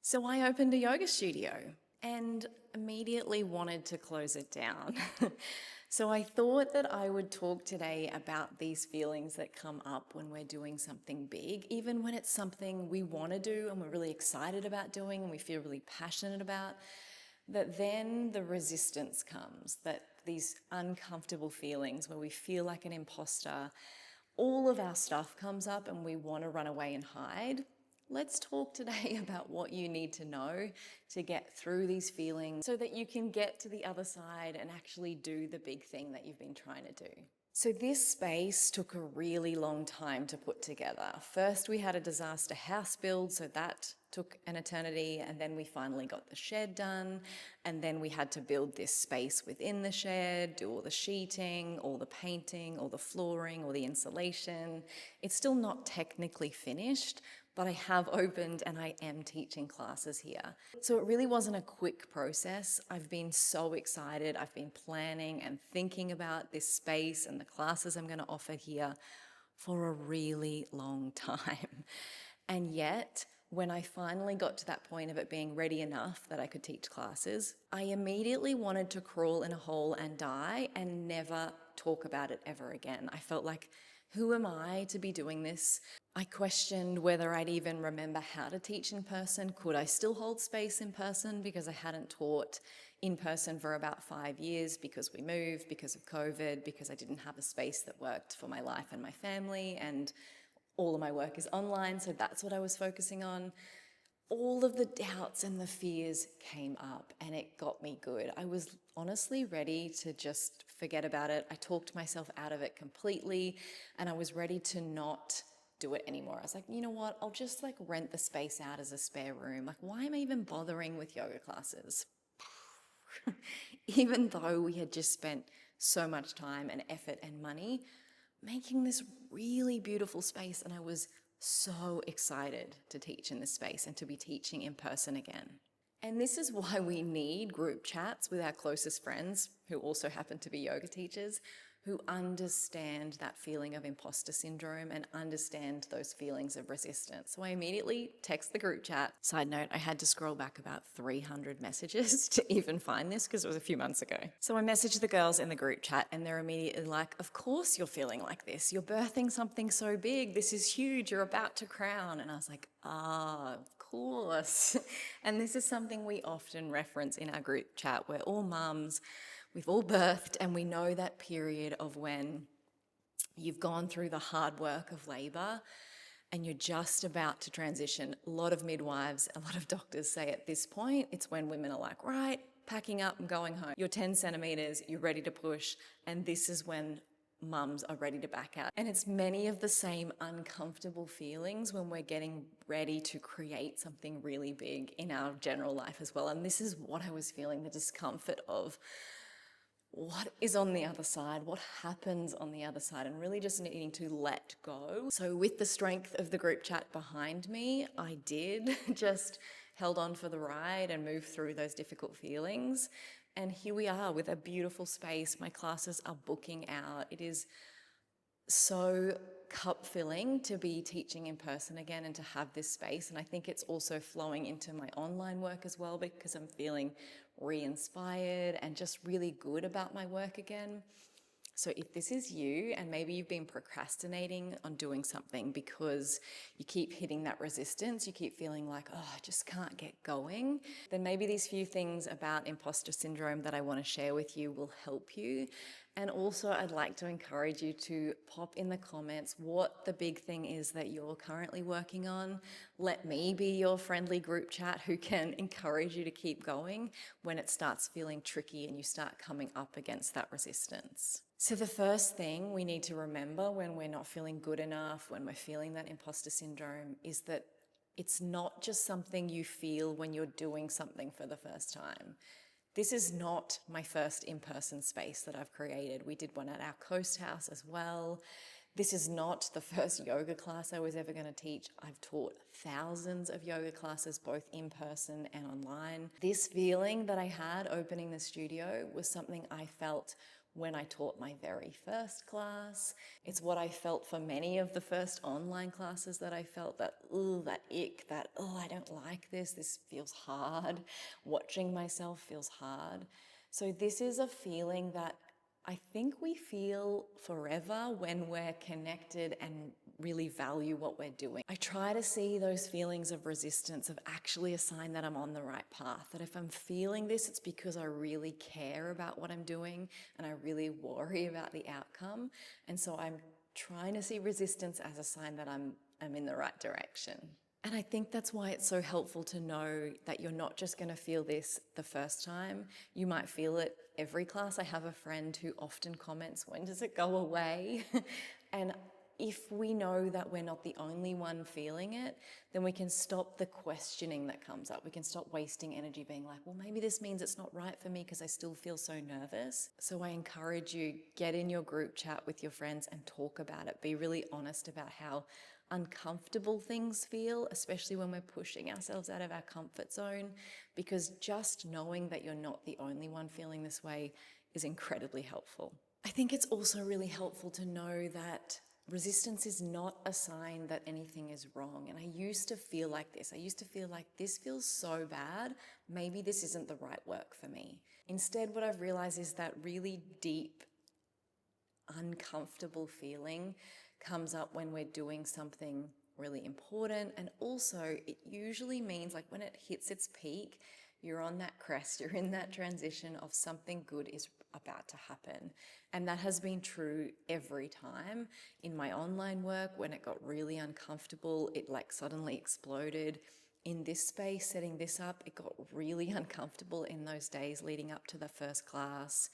So I opened a yoga studio and immediately wanted to close it down. So I thought that I would talk today about these feelings that come up when we're doing something big, even when it's something we want to do and we're really excited about doing and we feel really passionate about, that then the resistance comes, that these uncomfortable feelings where we feel like an imposter, all of our stuff comes up and we want to run away and hide. Let's talk today about what you need to know to get through these feelings so that you can get to the other side and actually do the big thing that you've been trying to do. So this space took a really long time to put together. First, we had a disaster house build, so that took an eternity, and then we finally got the shed done, and then we had to build this space within the shed, do all the sheeting, all the painting, all the flooring, all the insulation. It's still not technically finished, but I have opened and I am teaching classes here. So it really wasn't a quick process. I've been so excited. I've been planning and thinking about this space and the classes I'm going to offer here for a really long time. And yet, when I finally got to that point of it being ready enough that I could teach classes, I immediately wanted to crawl in a hole and die and never talk about it ever again. I felt like, who am I to be doing this? I questioned whether I'd even remember how to teach in person. Could I still hold space in person? Because I hadn't taught in person for about 5 years because we moved, because of COVID, because I didn't have a space that worked for my life and my family, and all of my work is online, so that's what I was focusing on. All of the doubts and the fears came up and it got me good. I was honestly ready to just forget about it. I talked myself out of it completely and I was ready to not do it anymore. I was like, you know what? I'll just rent the space out as a spare room. Why am I even bothering with yoga classes? Even though we had just spent so much time and effort and money making this really beautiful space, and I was so excited to teach in this space and to be teaching in person again. And this is why we need group chats with our closest friends who also happen to be yoga teachers, who understand that feeling of imposter syndrome and understand those feelings of resistance. So I immediately text the group chat. Side note, I had to scroll back about 300 messages to even find this because it was a few months ago. So I messaged the girls in the group chat and they're immediately like, of course you're feeling like this. You're birthing something so big. This is huge. You're about to crown. And I was like, of course. And this is something we often reference in our group chat. We're all mums. We've all birthed and we know that period of when you've gone through the hard work of labour and you're just about to transition. A lot of midwives, a lot of doctors say at this point, it's when women are like, right, packing up and going home. You're 10 centimetres, you're ready to push, and this is when mums are ready to back out. And it's many of the same uncomfortable feelings when we're getting ready to create something really big in our general life as well. And this is what I was feeling, the discomfort of what is on the other side, what happens on the other side, and really just needing to let go. So with the strength of the group chat behind me, I did just held on for the ride and moved through those difficult feelings. And here we are with a beautiful space. My classes are booking out. It is so cup filling to be teaching in person again and to have this space. And I think it's also flowing into my online work as well because I'm feeling re-inspired and just really good about my work again. So if this is you and maybe you've been procrastinating on doing something because you keep hitting that resistance, you keep feeling like, oh, I just can't get going, then maybe these few things about imposter syndrome that I want to share with you will help you. And also I'd like to encourage you to pop in the comments what the big thing is that you're currently working on. Let me be your friendly group chat who can encourage you to keep going when it starts feeling tricky and you start coming up against that resistance. So the first thing we need to remember when we're not feeling good enough, when we're feeling that imposter syndrome, is that it's not just something you feel when you're doing something for the first time. This is not my first in-person space that I've created. We did one at our coast house as well. This is not the first yoga class I was ever going to teach. I've taught thousands of yoga classes, both in person and online. This feeling that I had opening the studio was something I felt when I taught my very first class. It's what I felt for many of the first online classes that I felt, that, ooh, that ick, that, oh, I don't like this feels hard. Watching myself feels hard. So this is a feeling that I think we feel forever when we're connected and really value what we're doing. I try to see those feelings of resistance of actually a sign that I'm on the right path, that if I'm feeling this, it's because I really care about what I'm doing and I really worry about the outcome. And so I'm trying to see resistance as a sign that I'm in the right direction. And I think that's why it's so helpful to know that you're not just going to feel this the first time. You might feel it every class. I have a friend who often comments, when does it go away? And if we know that we're not the only one feeling it, then we can stop the questioning that comes up. We can stop wasting energy being like, well, maybe this means it's not right for me because I still feel so nervous. So I encourage you, get in your group chat with your friends and talk about it. Be really honest about how uncomfortable things feel, especially when we're pushing ourselves out of our comfort zone, because just knowing that you're not the only one feeling this way is incredibly helpful. I think it's also really helpful to know that resistance is not a sign that anything is wrong. And I used to feel like this. I used to feel like this feels so bad. Maybe this isn't the right work for me. Instead, what I've realized is that really deep, uncomfortable feeling comes up when we're doing something really important. And also, it usually means, like, when it hits its peak, you're on that crest, you're in that transition of something good is about to happen. And that has been true every time. In my online work, when it got really uncomfortable, it like suddenly exploded. In this space, setting this up, it got really uncomfortable in those days leading up to the first class.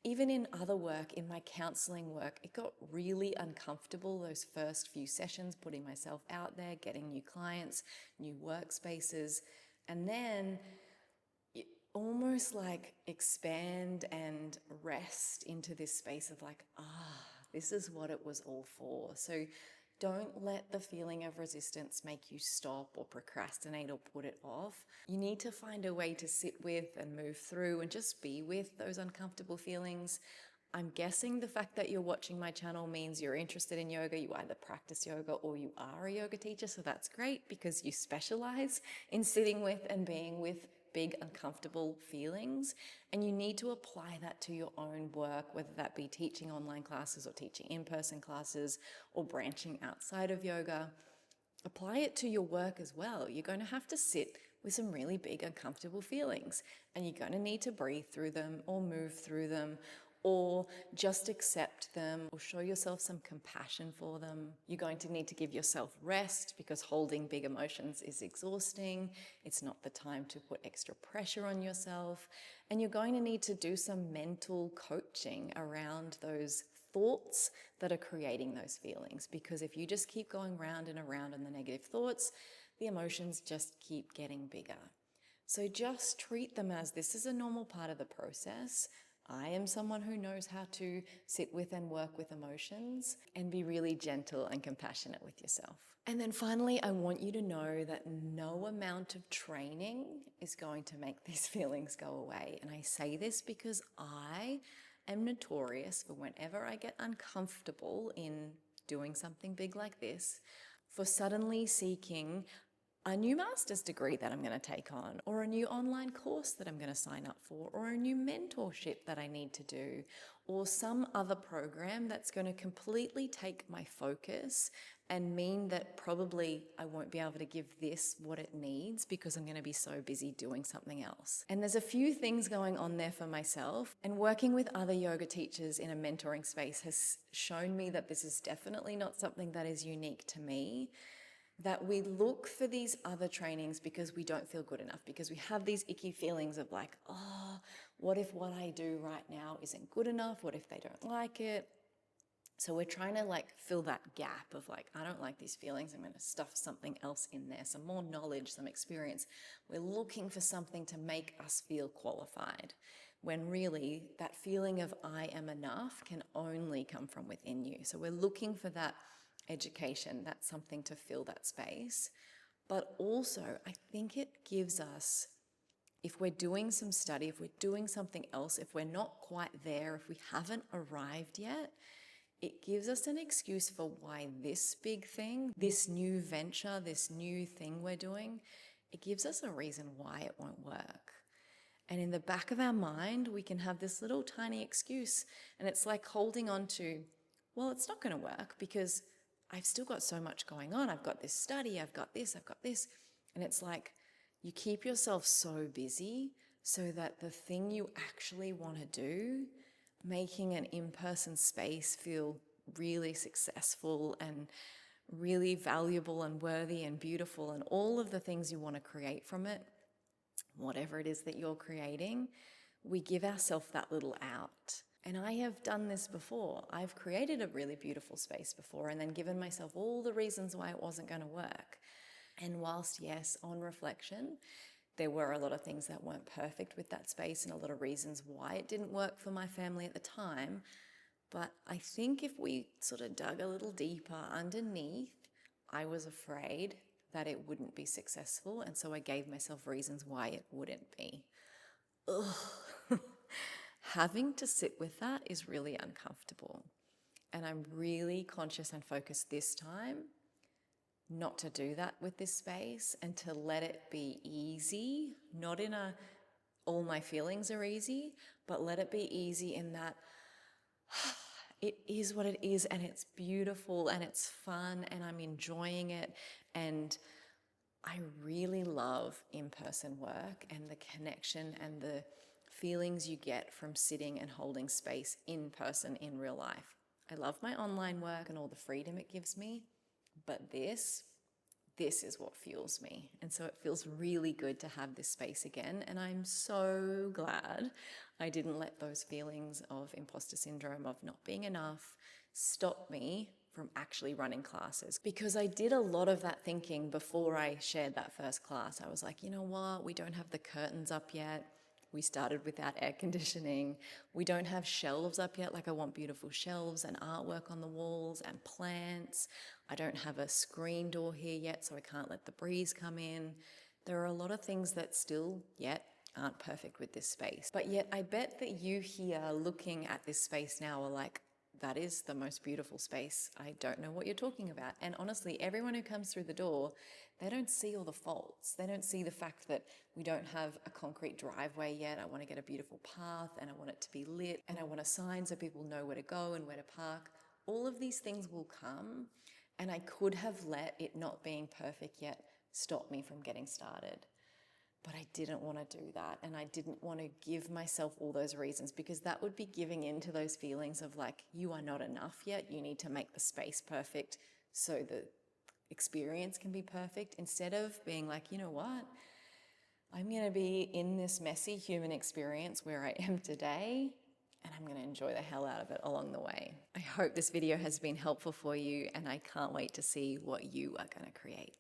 Even in other work, in my counseling work, it got really uncomfortable those first few sessions, putting myself out there, getting new clients, new workspaces, and then almost like expand and rest into this space of like, this is what it was all for. So don't let the feeling of resistance make you stop or procrastinate or put it off. You need to find a way to sit with and move through and just be with those uncomfortable feelings. I'm guessing the fact that you're watching my channel means you're interested in yoga, you either practice yoga or you are a yoga teacher, so that's great because you specialize in sitting with and being with big uncomfortable feelings, and you need to apply that to your own work, whether that be teaching online classes or teaching in-person classes or branching outside of yoga. Apply it to your work as well. You're going to have to sit with some really big uncomfortable feelings, and you're going to need to breathe through them or move through them or just accept them or show yourself some compassion for them. You're going to need to give yourself rest because holding big emotions is exhausting. It's not the time to put extra pressure on yourself. And you're going to need to do some mental coaching around those thoughts that are creating those feelings, because if you just keep going round and around on the negative thoughts, the emotions just keep getting bigger. So just treat them as this is a normal part of the process. I am someone who knows how to sit with and work with emotions, and be really gentle and compassionate with yourself. And then finally, I want you to know that no amount of training is going to make these feelings go away. And I say this because I am notorious for whenever I get uncomfortable in doing something big like this, for suddenly seeking a new master's degree that I'm going to take on, or a new online course that I'm going to sign up for, or a new mentorship that I need to do, or some other program that's going to completely take my focus and mean that probably I won't be able to give this what it needs because I'm going to be so busy doing something else. And there's a few things going on there for myself, and working with other yoga teachers in a mentoring space has shown me that this is definitely not something that is unique to me. That we look for these other trainings because we don't feel good enough, because we have these icky feelings of like, oh, what if what I do right now isn't good enough? What if they don't like it? So we're trying to like fill that gap of like, I don't like these feelings, I'm going to stuff something else in there, some more knowledge, some experience. We're looking for something to make us feel qualified, when really that feeling of I am enough can only come from within you. So we're looking for that education, that's something to fill that space. But also, I think it gives us if we're doing some study, if we're doing something else, if we're not quite there, if we haven't arrived yet, it gives us an excuse for why this big thing, this new venture, this new thing we're doing, it gives us a reason why it won't work. And in the back of our mind, we can have this little tiny excuse, and it's like holding on to, well, it's not going to work because I've still got so much going on. I've got this study, I've got this. And it's like you keep yourself so busy so that the thing you actually want to do, making an in-person space feel really successful and really valuable and worthy and beautiful and all of the things you want to create from it, whatever it is that you're creating, we give ourselves that little out. And I have done this before. I've created a really beautiful space before and then given myself all the reasons why it wasn't going to work. And whilst, yes, on reflection, there were a lot of things that weren't perfect with that space and a lot of reasons why it didn't work for my family at the time. But I think if we sort of dug a little deeper underneath, I was afraid that it wouldn't be successful. And so I gave myself reasons why it wouldn't be. Ugh. Having to sit with that is really uncomfortable. And I'm really conscious and focused this time not to do that with this space and to let it be easy, not in a all my feelings are easy, but let it be easy in that it is what it is and it's beautiful and it's fun and I'm enjoying it. And I really love in-person work and the connection and the feelings you get from sitting and holding space in person in real life. I love my online work and all the freedom it gives me, but this is what fuels me. And so it feels really good to have this space again. And I'm so glad I didn't let those feelings of imposter syndrome, of not being enough, stop me from actually running classes. Because I did a lot of that thinking before I shared that first class. I was like, you know what? We don't have the curtains up yet. We started without air conditioning. We don't have shelves up yet. Like I want beautiful shelves and artwork on the walls and plants. I don't have a screen door here yet, so I can't let the breeze come in. There are a lot of things that still yet aren't perfect with this space. But yet I bet that you here looking at this space now are like, that is the most beautiful space. I don't know what you're talking about. And honestly, everyone who comes through the door, they don't see all the faults. They don't see the fact that we don't have a concrete driveway yet. I want to get a beautiful path and I want it to be lit and I want a sign so people know where to go and where to park. All of these things will come, and I could have let it not being perfect yet stop me from getting started. But I didn't want to do that, and I didn't want to give myself all those reasons because that would be giving in to those feelings of like, you are not enough yet, you need to make the space perfect so the experience can be perfect, instead of being like, you know what, I'm going to be in this messy human experience where I am today, and I'm going to enjoy the hell out of it along the way. I hope this video has been helpful for you, and I can't wait to see what you are going to create.